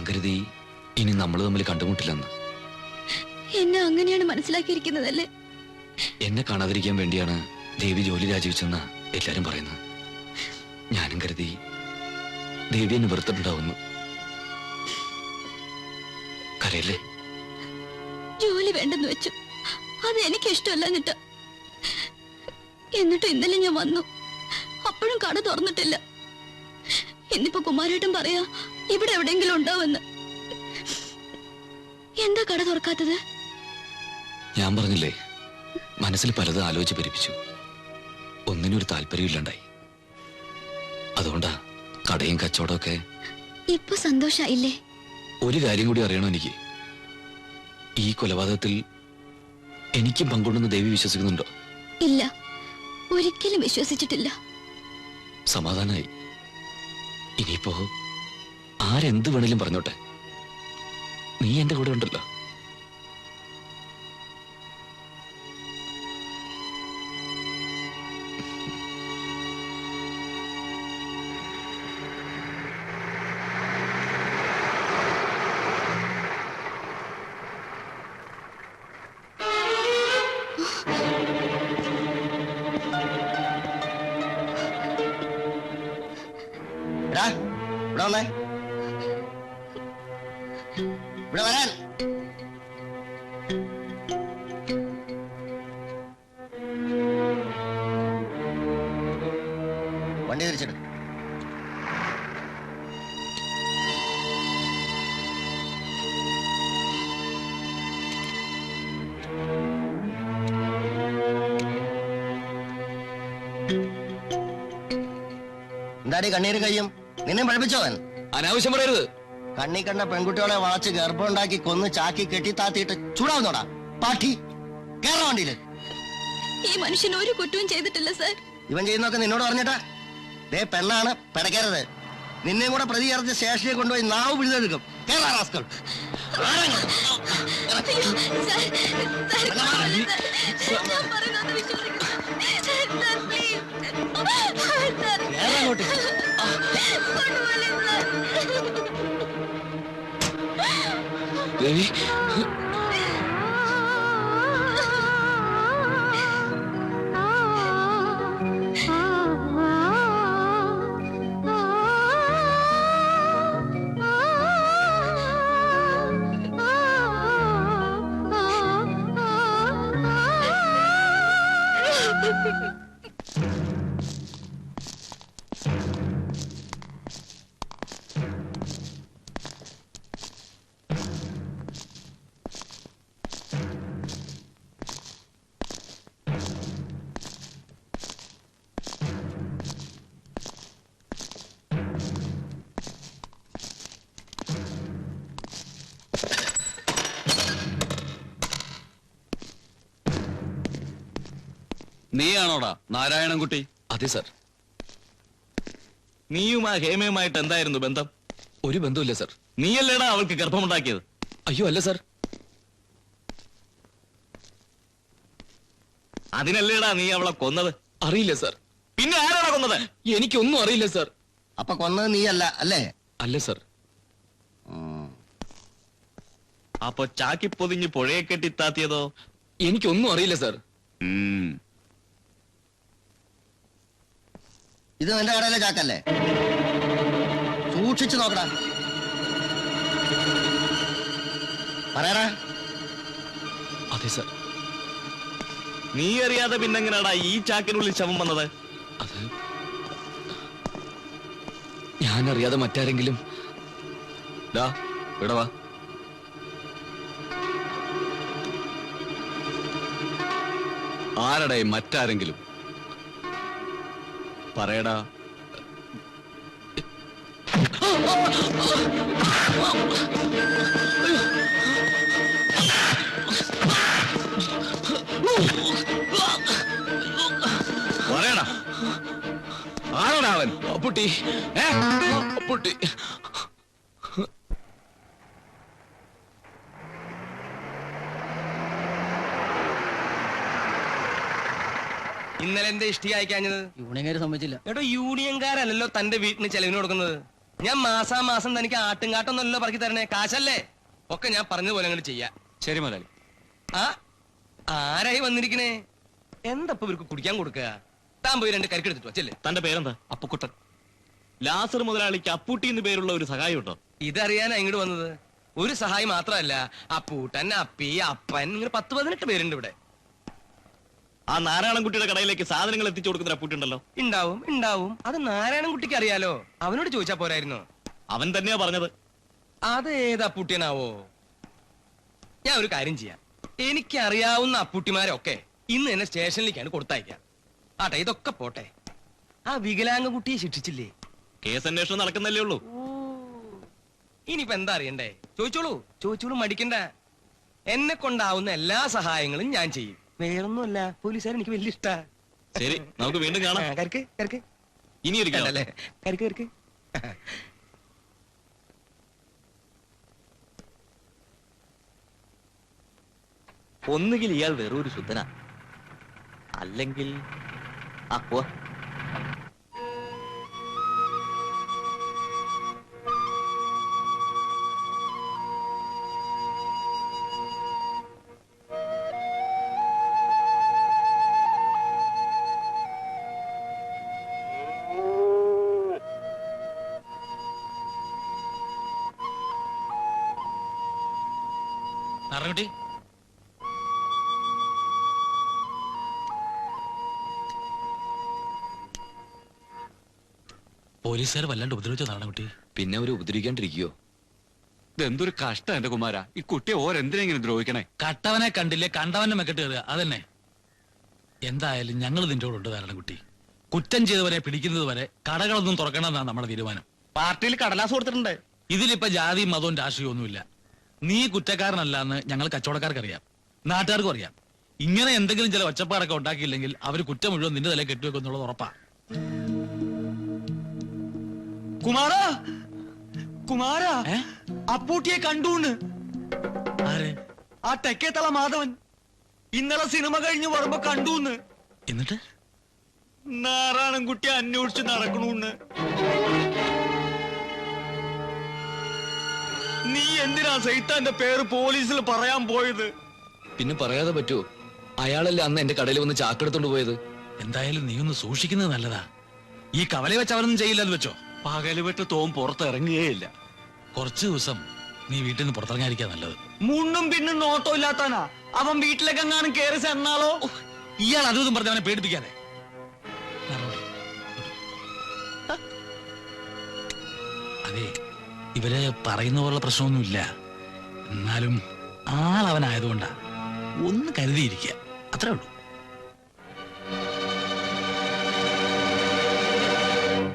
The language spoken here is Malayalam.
കരുതി ഇനി നമ്മൾ തമ്മിൽ കണ്ടുമുട്ടില്ലെന്ന്. എന്നെ അങ്ങനെയാണ് മനസ്സിലാക്കിയിരിക്കുന്നതല്ലേ? എന്നെ കാണാതിരിക്കാൻ വേണ്ടിയാണ് ദേവി ജോലി രാജിവെച്ചെന്ന് എല്ലാരും പറയുന്നത്. ഞാനും കരുതി ദേവി എന്നെ വെറുത്തിട്ടുണ്ടാവുന്നു. കരയല്ലേ? ജോലി വേണ്ടെന്ന് വെച്ചു. അത് എനിക്ക് ഇഷ്ടമല്ല എന്നിട്ട് ഇന്നലെ ഞാൻ വന്നു. അപ്പോഴും കട തുറന്നിട്ടില്ല. ഇന്നിപ്പോ കുമാരേട്ടൻ പറയാ ഇവിടെ എവിടെയെങ്കിലും ഉണ്ടാവുമെന്ന്. എന്താ കട തുറക്കാത്തത്? ഞാൻ പറഞ്ഞില്ലേ, മനസ്സിൽ പലതും ആലോചിച്ച് പരിപ്പിച്ചു. ഒന്നിനൊരു താല്പര്യമില്ലാണ്ടായി. അതുകൊണ്ടാ കടയും കച്ചവടമൊക്കെ. ഇപ്പൊ സന്തോഷായില്ലേ? ഒരു കാര്യം കൂടി അറിയണോ എനിക്ക്. ഈ കൊലപാതകത്തിൽ എനിക്കും പങ്കുണ്ടെന്ന് ദേവി വിശ്വസിക്കുന്നുണ്ടോ? ഇല്ല, ഒരിക്കലും വിശ്വസിച്ചിട്ടില്ല. സമാധാനായി. ഇനിയിപ്പോ ആരെന്ത് വേണേലും പറഞ്ഞോട്ടെ, നീ എന്റെ കൂടെ ഉണ്ടല്ലോ. ഇവിടെ വരാൻ. വണ്ടി തിരിച്ചിട്. എന്താടി കണ്ണീര് കയ്യും? നിന്നെ പഠിപ്പിച്ചോവൻ? അനാവശ്യം പറയരുത്. കണ്ണി കണ്ട പെൺകുട്ടികളെ വളച്ച് ഗർഭമുണ്ടാക്കി കൊന്ന് ചാക്കി കെട്ടിത്താത്തിയിട്ട് ചൂടാവുന്നോടാ പാട്ടി. കേരള വണ്ടിയില്. ഈ മനുഷ്യൻ ഒരു കുറ്റവും ചെയ്തിട്ടില്ല സർ. ഇവൻ ചെയ്യുന്നൊക്കെ നിന്നോട് പറഞ്ഞിട്ടാ? ദേ പെണ്ണാണ്, പെടക്കരുത്. നിന്നെ കൂടെ പ്രതി ചേർത്ത് സ്റ്റേഷനിൽ കൊണ്ടുപോയി നാവ് പിഴുതെടുക്കും. കേരള റാസ്കൾ. ദേവി, നീയാണോടാ നാരായണൻകുട്ടി? അതെ സർ. നീയും ആ ഹേമയുമായിട്ട് എന്തായിരുന്നു ബന്ധം? ഒരു ബന്ധമില്ല സർ. നീയല്ലേടാ അവൾക്ക് ഗർഭമുണ്ടാക്കിയത്? അയ്യോ അല്ല സർ. അതിനല്ലേടാ നീ അവളെ കൊന്നത്? അറിയില്ല സർ. പിന്നെ ആരാടാ കൊന്നത്? എനിക്കൊന്നും അറിയില്ല സർ. അപ്പൊ കൊന്നത് നീയല്ല അല്ലേ? അല്ല സർ. അപ്പൊ ചാക്കി പൊതിഞ്ഞ് പുഴയെ കെട്ടിത്താത്തിയതോ? എനിക്കൊന്നും അറിയില്ല സർ. ഇത് നിന്റെ കടയിലെ ചാക്കല്ലേ? സൂക്ഷിച്ചു നോക്കടാ. പറയടാ. അതെ സർ. നീ അറിയാതെ പിന്നെങ്ങനാടാ ഈ ചാക്കിനുള്ളിൽ ശവം വന്നത്? അത് ഞാനറിയാതെ മറ്റാരെങ്കിലും. ഇവിടെ വാ. ആരടേ മറ്റാരെങ്കിലും? പറയടാ. പറയടാ, ആരോടാ അവൻ? അപ്പുട്ടി, അപ്പുട്ടി. ഇന്നലെ എന്റെ ഇഷ്ടി അയക്കാഞ്ഞത്? യൂണിയൻകാര് സമ്മതിച്ചില്ല. ഏട്ടോ, യൂണിയൻകാരല്ലോ തന്റെ വീട്ടിന് ചെലവിന് കൊടുക്കുന്നത്. ഞാൻ മാസാമാസം തനിക്ക് ആട്ടുംകാട്ടൊന്നുമല്ലോ പറക്കി തരണേ, കാശല്ലേ. ഒക്കെ ഞാൻ പറഞ്ഞതുപോലെ അങ്ങോട്ട് ചെയ്യാം. ശരി മുതലാളി. ആ ആരായി വന്നിരിക്കണേ? എന്തപ്പോ ഇവർക്ക് കുടിക്കാൻ കൊടുക്കുക? താൻ പോയി 2 കരിക്കെടുത്തിട്ട് വച്ചല്ലേ. തന്റെ പേരെന്താ? അപ്പുക്കുട്ടൻ. ലാസർ മുതലാളിക്ക് അപ്പൂട്ടി എന്ന് പേരുള്ള ഒരു സഹായം ഉണ്ടോ? ഇതറിയാനാ ഇങ്ങോട്ട് വന്നത്. ഒരു സഹായം മാത്രമല്ല, അപ്പൂട്ടൻ, അപ്പി, അപ്പൻ, ഇങ്ങനെ 10-18 പേരുണ്ട് ഇവിടെ. ആ നാരായണൻകുട്ടിയുടെ കടയിലേക്ക് സാധനങ്ങൾ എത്തിച്ചു കൊടുക്കുന്ന അപ്പൂട്ടി ഉണ്ടല്ലോ. ഉണ്ടാവും ഉണ്ടാവും. അത് നാരായണൻകുട്ടിക്ക് അറിയാലോ, അവനോട് ചോദിച്ചാ പോരായിരുന്നോ? അവൻ തന്നെയാ പറഞ്ഞത്. അത് ഏത് അപ്പൂട്ടിയനാവോ? ഞാൻ ഒരു കാര്യം ചെയ്യാം. എനിക്ക് അറിയാവുന്ന അപ്പൂട്ടിമാരൊക്കെ ഇന്ന് തന്നെ സ്റ്റേഷനിലേക്കാണ് കൊടുത്തയക്കാം. ആട്ടെ, ഇതൊക്കെ പോട്ടെ. ആ വികലാംഗ കുട്ടിയെ ശിക്ഷിച്ചില്ലേ? കേസ് അന്വേഷണം നടക്കുന്നല്ലേ ഉള്ളൂ. ഇനിയിപ്പോ എന്താ അറിയണ്ടേ? ചോദിച്ചോളൂ, മടിക്കണ്ട. എന്നെ കൊണ്ടാവുന്ന എല്ലാ സഹായങ്ങളും ഞാൻ ചെയ്യും. വേറൊന്നുമല്ല, പോലീസുകാർ എനിക്ക് വലിയ ഇഷ്ടാ. ശരി, നമുക്ക് വീണ്ടും കാണാം. കരക്ക് ഇനി ഇരിക്കാം. അല്ലേ? കരക്ക്. ഒന്നുകിൽ ഇയാൾ വെറൊരു ശുദ്ധനാ, അല്ലെങ്കിൽ പോ. നാരായണൻകുട്ടി, പോലീസുകാർ വല്ലാണ്ട് ഉപദ്രവിച്ച നാരായണൻകുട്ടി. പിന്നെ അവര് ഉപദ്രവിക്കാണ്ടിരിക്കോ? ഇതെന്തൊരു കഷ്ടം എന്റെ കുമാര. ഈ കുട്ടിയെ ഓരെന്തിനാ ഇങ്ങനെ ദ്രോഹിക്കണേ? കട്ടവനെ കണ്ടില്ലേ കണ്ടവന്റെ മെക്കെട്ട് കയറുക, അതന്നെ. എന്തായാലും ഞങ്ങൾ നിന്റെ കൂടെ ഉണ്ട് നാരായണൻകുട്ടി. കുറ്റം ചെയ്തവരെ പിടിക്കുന്നത് വരെ കടകളൊന്നും തുറക്കണമെന്നാണ് നമ്മുടെ തീരുമാനം. പാർട്ടിയിൽ കടലാസ് കൊടുത്തിട്ടുണ്ട്. ഇതിലിപ്പോ ജാതിയും മതവും രാഷ്ട്രീയവും ഒന്നുമില്ല. നീ കുറ്റക്കാരനല്ലാന്ന് ഞങ്ങൾ കച്ചവടക്കാർക്കറിയാം, നാട്ടുകാർക്കും അറിയാം. ഇങ്ങനെ എന്തെങ്കിലും ചില ഒച്ചപ്പാടൊക്കെ ഉണ്ടാക്കിയില്ലെങ്കിൽ അവർ കുറ്റം മുഴുവൻ നിന്റെ തലയിൽ കെട്ടിവെക്കുന്നുള്ളത് ഉറപ്പാ. കുമാരാ, അപ്പൂട്ടിയെ കണ്ടൂന്ന്. ആരെ? ആ തെക്കേത്തള മാധവൻ ഇന്നലെ സിനിമ കഴിഞ്ഞ് വരുമ്പോ കണ്ടൂന്ന്. എന്നിട്ട് നാരായണൻകുട്ടി അന്വേഷിച്ച് നടക്കണൂന്ന്. നീ എന്തിനാ സൈത്താന്റെ പേര് പോലീസിൽ പറയാൻ പോയത്? പിന്നെ പറയാതെ പറ്റുമോ? അയാളല്ലേ അന്ന് എന്റെ കടയിൽ വന്ന് ചാക്കെടുത്തോണ്ട് പോയത്. എന്തായാലും നീ ഒന്ന് സൂക്ഷിക്കുന്നത് നല്ലതാ. ഈ കവല വെച്ച് അവരൊന്നും ചെയ്യില്ലെന്ന് വെച്ചോ. പകല് വെട്ട് തോം പുറത്തിറങ്ങുകയില്ല. കുറച്ചു ദിവസം നീ വീട്ടിൽ നിന്ന് പുറത്തിറങ്ങാതിരിക്കാ നല്ലത്. മുണ്ണും പിന്നും നോട്ടോ ഇല്ലാത്താനാ അവൻ വീട്ടിലേക്ക് എങ്ങാനും കയറി ചെന്നാലോ? ഇയാൾ അതും പറഞ്ഞ് അവനെ പേടിപ്പിക്കാതെ. അതെ, ഇവര് പറയുന്ന പോലുള്ള പ്രശ്നമൊന്നുമില്ല. എന്നാലും ആളവനായതുകൊണ്ടാ ഒന്ന് കരുതിയിരിക്കുക, അത്രേ ഉള്ളൂ.